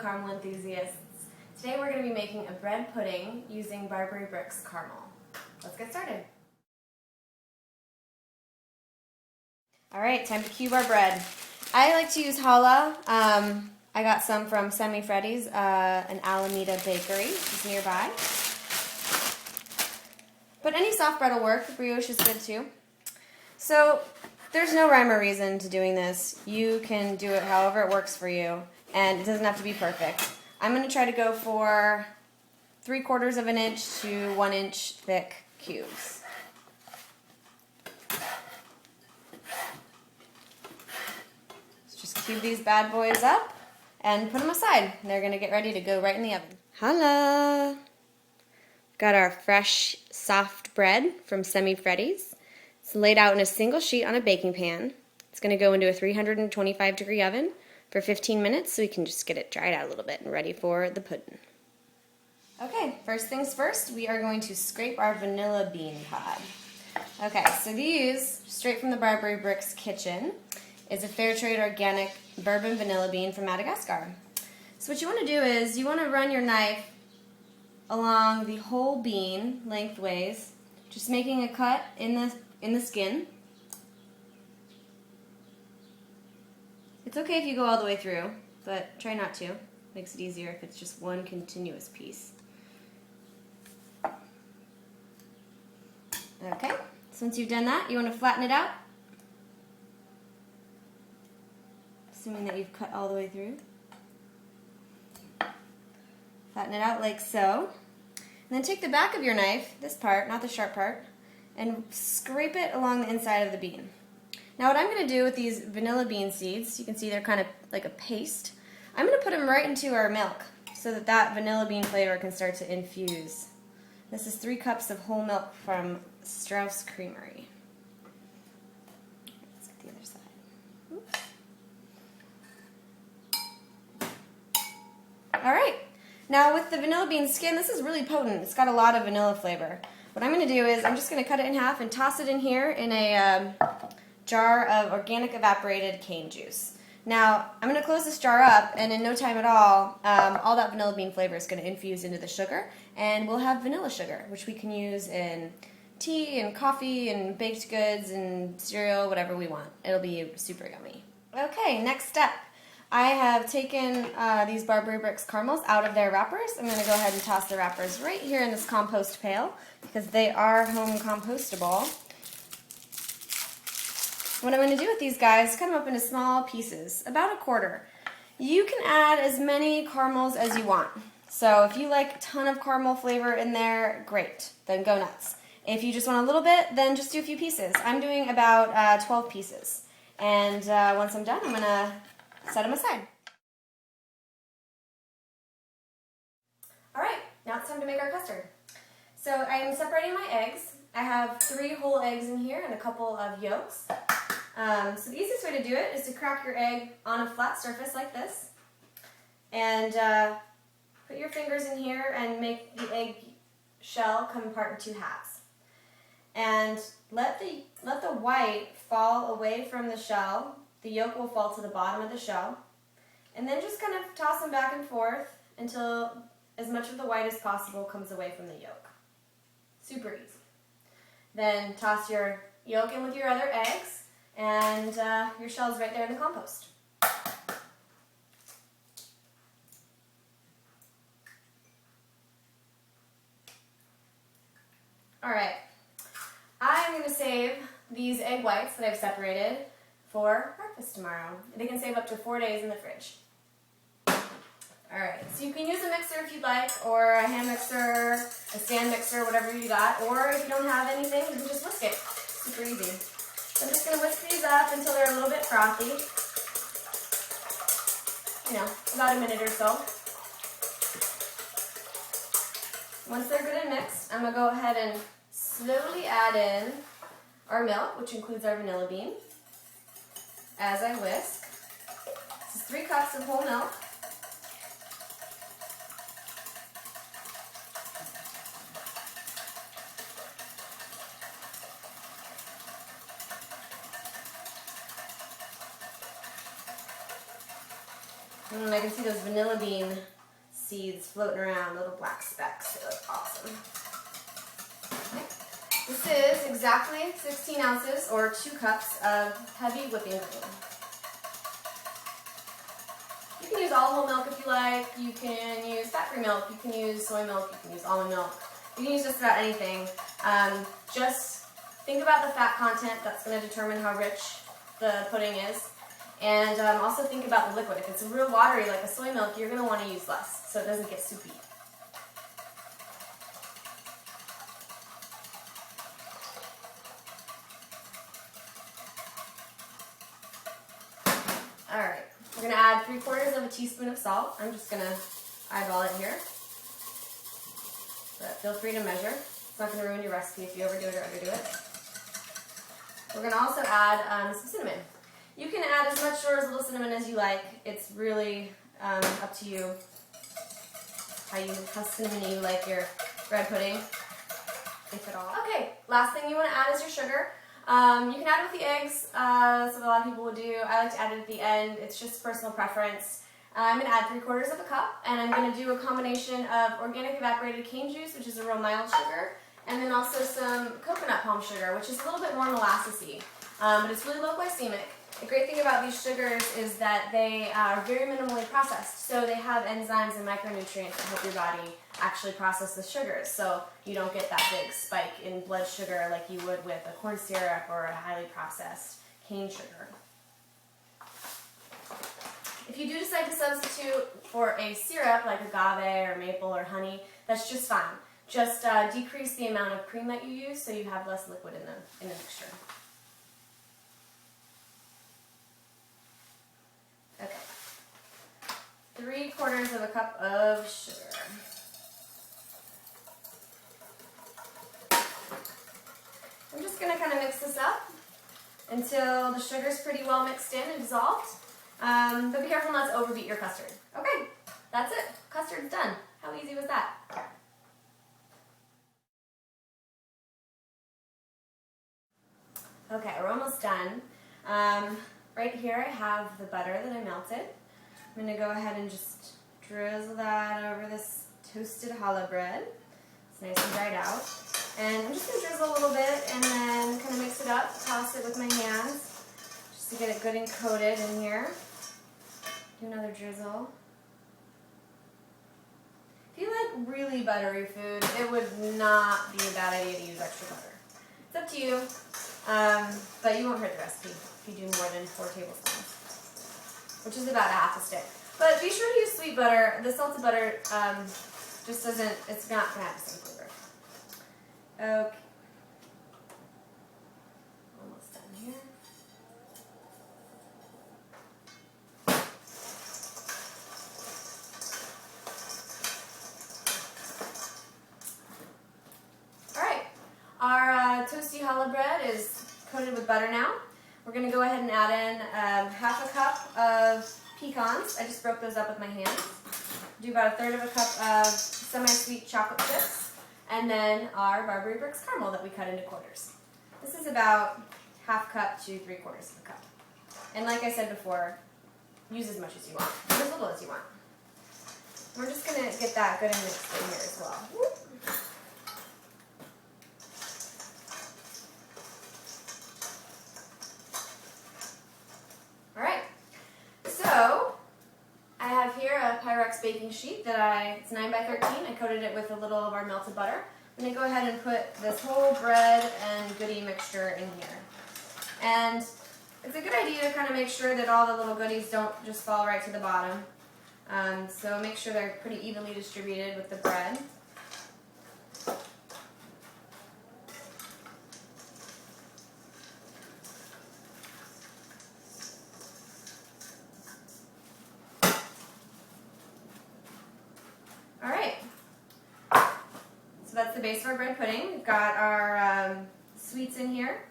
caramel enthusiasts. Today we're going to be making a bread pudding using Barbary Bricks caramel. Let's get started. Alright, time to cube our bread. I like to use challah. I got some from Semi Freddy's, an Alameda bakery, which is nearby. But any soft bread will work. Brioche is good too. So there's no rhyme or reason to doing this. You can do it however it works for you, and it doesn't have to be perfect. I'm going to try to go for 3/4 of an inch to 1 inch thick cubes. Just cube these bad boys up and put them aside. They're going to get ready to go right in the oven. Holla! Got our fresh, soft bread from Semi Freddy's. It's laid out in a single sheet on a baking pan. It's going to go into a 325-degree oven for 15 minutes so we can just get it dried out a little bit and ready for the pudding. Okay, first things first, we are going to scrape our vanilla bean pod. Okay, so these, straight from the Barbary Bricks kitchen, is a fair trade organic bourbon vanilla bean from Madagascar. So what you want to do is you want to run your knife along the whole bean lengthways, just making a cut in the skin. It's okay if you go all the way through, but try not to. Makes it easier if it's just one continuous piece. Okay, so once you've done that, you want to flatten it out, assuming that you've cut all the way through. Flatten it out like so. And then take the back of your knife, this part, not the sharp part, and scrape it along the inside of the bean. Now what I'm going to do with these vanilla bean seeds, you can see they're kind of like a paste, I'm going to put them right into our milk so that that vanilla bean flavor can start to infuse. This is 3 cups of whole milk from Strauss Creamery. Let's get the other side. Oops. Alright, now with the vanilla bean skin, this is really potent. It's got a lot of vanilla flavor. What I'm going to do is I'm just going to cut it in half and toss it in here in a jar of organic evaporated cane juice. Now, I'm going to close this jar up, and in no time at all that vanilla bean flavor is going to infuse into the sugar, and we'll have vanilla sugar, which we can use in tea and coffee and baked goods and cereal, whatever we want. It'll be super yummy. Okay, next step. I have taken these Barbary Bricks caramels out of their wrappers. I'm going to go ahead and toss the wrappers right here in this compost pail because they are home compostable. What I'm going to do with these guys is cut them up into small pieces, about 1/4. You can add as many caramels as you want. So if you like a ton of caramel flavor in there, great, then go nuts. If you just want a little bit, then just do a few pieces. I'm doing about 12 pieces. And once I'm done, I'm going to set them aside. Alright, now it's time to make our custard. So I'm separating my eggs. I have 3 whole eggs in here and a couple of yolks. So the easiest way to do it is to crack your egg on a flat surface like this. And put your fingers in here and make the egg shell come apart in 2 halves. And let the white fall away from the shell. The yolk will fall to the bottom of the shell. And then just kind of toss them back and forth until as much of the white as possible comes away from the yolk. Super easy. Then toss your yolk in with your other eggs, and your shell's right there in the compost. Alright, I'm going to save these egg whites that I've separated for breakfast tomorrow. They can save up to 4 days in the fridge. Alright, so you can use a mixer if you'd like, or a hand mixer, a stand mixer, whatever you got, or if you don't have anything, you can just whisk it. Super easy. So I'm just going to whisk these up until they're a little bit frothy. You know, about a minute or so. Once they're good and mixed, I'm going to go ahead and slowly add in our milk, which includes our vanilla bean, as I whisk. This is 3 cups of whole milk. I can see those vanilla bean seeds floating around, little black specks. They look awesome. Okay. This is exactly 16 ounces or 2 cups of heavy whipping cream. You can use all whole milk if you like. You can use fat-free milk. You can use soy milk. You can use almond milk. You can use just about anything. Just think about the fat content. That's going to determine how rich the pudding is. And also think about the liquid. If it's real watery like a soy milk, you're going to want to use less so it doesn't get soupy. Alright, we're going to add 3/4 of a teaspoon of salt. I'm just going to eyeball it here. But feel free to measure. It's not going to ruin your recipe if you overdo it or underdo it. We're going to also add some cinnamon. You can add as much or as little cinnamon as you like. It's really up to you how cinnamony you like your bread pudding, if at all. Okay, last thing you want to add is your sugar. You can add it with the eggs, that's what a lot of people would do. I like to add it at the end. It's just personal preference. I'm going to add 3/4 of a cup, and I'm going to do a combination of organic evaporated cane juice, which is a real mild sugar, and then also some coconut palm sugar, which is a little bit more molassesy, but it's really low glycemic. The great thing about these sugars is that they are very minimally processed, so they have enzymes and micronutrients that help your body actually process the sugars, so you don't get that big spike in blood sugar like you would with a corn syrup or a highly processed cane sugar. If you do decide to substitute for a syrup like agave or maple or honey, that's just fine. Just decrease the amount of cream that you use so you have less liquid in the mixture. Okay. 3/4 of a cup of sugar. I'm just going to kind of mix this up until the sugar's pretty well mixed in and dissolved. But be careful not to overbeat your custard. Okay, that's it. Custard's done. How easy was that? Okay, we're almost done. Right here I have the butter that I melted. I'm going to go ahead and just drizzle that over this toasted challah bread. It's nice and dried out. And I'm just going to drizzle a little bit and then kind of mix it up, toss it with my hands just to get it good and coated in here. Do another drizzle. If you like really buttery food, it would not be a bad idea to use extra butter. It's up to you, but you won't hurt the recipe if you do more than 4 tablespoons, which is about a half a stick. But be sure to use sweet butter. The salted butter just doesn't, it's not going to have the same flavor. Okay. Almost done here. Alright, our toasty challah bread is coated with butter now. We're going to go ahead and add in half a cup of pecans. I just broke those up with my hands. Do about 1/3 of a cup of semi-sweet chocolate chips. And then our Barbary Bricks caramel that we cut into quarters. This is about 1/2 cup to 3/4 of a cup. And like I said before, use as much as you want, as little as you want. We're just going to get that good and mixed in here as well. Whoop. Alright, so I have here a Pyrex baking sheet that it's 9 by 13. I coated it with a little of our melted butter. I'm going to go ahead and put this whole bread and goodie mixture in here. And it's a good idea to kind of make sure that all the little goodies don't just fall right to the bottom. So make sure they're pretty evenly distributed with the bread. Alright, so that's the base of our bread pudding. We've got our sweets in here,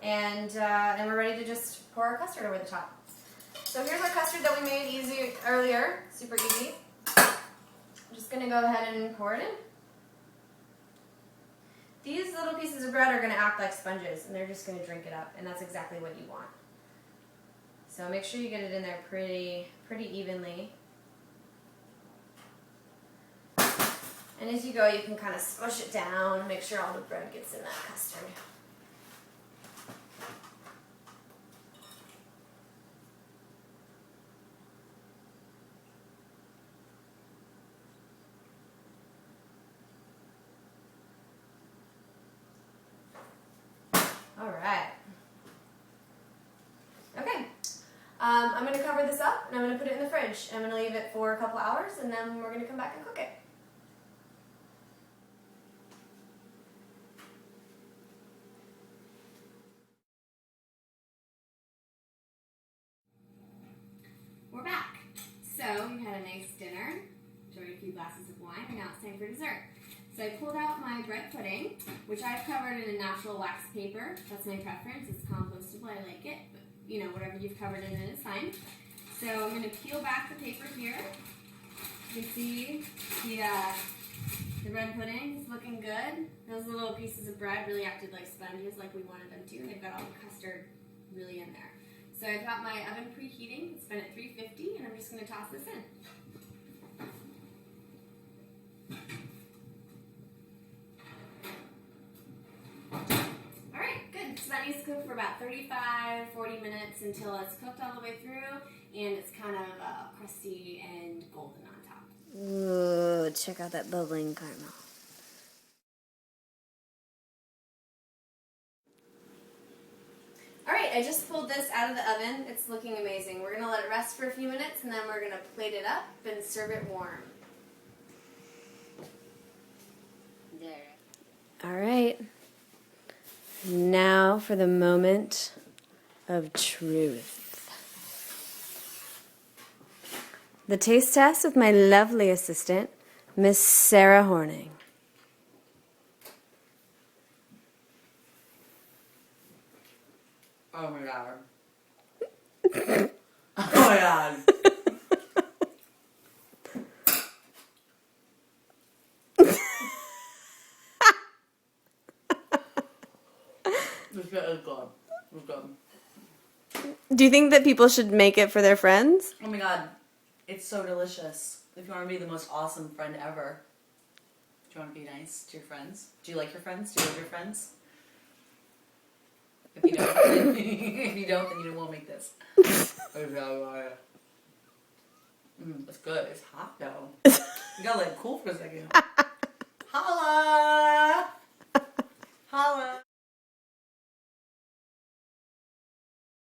and we're ready to just pour our custard over the top. So here's our custard that we made earlier, super easy. I'm just going to go ahead and pour it in. These little pieces of bread are going to act like sponges, and they're just going to drink it up, and that's exactly what you want. So make sure you get it in there pretty evenly. And as you go, you can kind of smush it down and make sure all the bread gets in that custard. All right. Okay. I'm going to cover this up and I'm going to put it in the fridge. I'm going to leave it for a couple hours and then we're going to come back and cook it. We're back. So we had a nice dinner, enjoyed a few glasses of wine, and now it's time for dessert. So I pulled out my bread pudding, which I've covered in a natural wax paper. That's my preference. It's compostable. I like it, but you know, whatever you've covered in it is fine. So I'm going to peel back the paper here. You can see the bread pudding is looking good. Those little pieces of bread really acted like sponges, like we wanted them to. They've got all the custard really in there. So I've got my oven preheating. It's been at 350, and I'm just going to toss this in. All right, good. So that needs to cook for about 35, 40 minutes until it's cooked all the way through, and it's kind of crusty and golden on top. Ooh, check out that bubbling caramel. Alright, I just pulled this out of the oven. It's looking amazing. We're going to let it rest for a few minutes and then we're going to plate it up and serve it warm. There. Alright. Now for the moment of truth. The taste test with my lovely assistant, Miss Sarah Horning. Oh my god. Oh my god. This shit is good. It's good. Do you think that people should make it for their friends? Oh my god. It's so delicious. If you want to be the most awesome friend ever, do you want to be nice to your friends? Do you like your friends? Do you love your friends? If you don't, then you won't make this. It's good. It's hot though. You gotta let it cool for a second. Holla! Holla!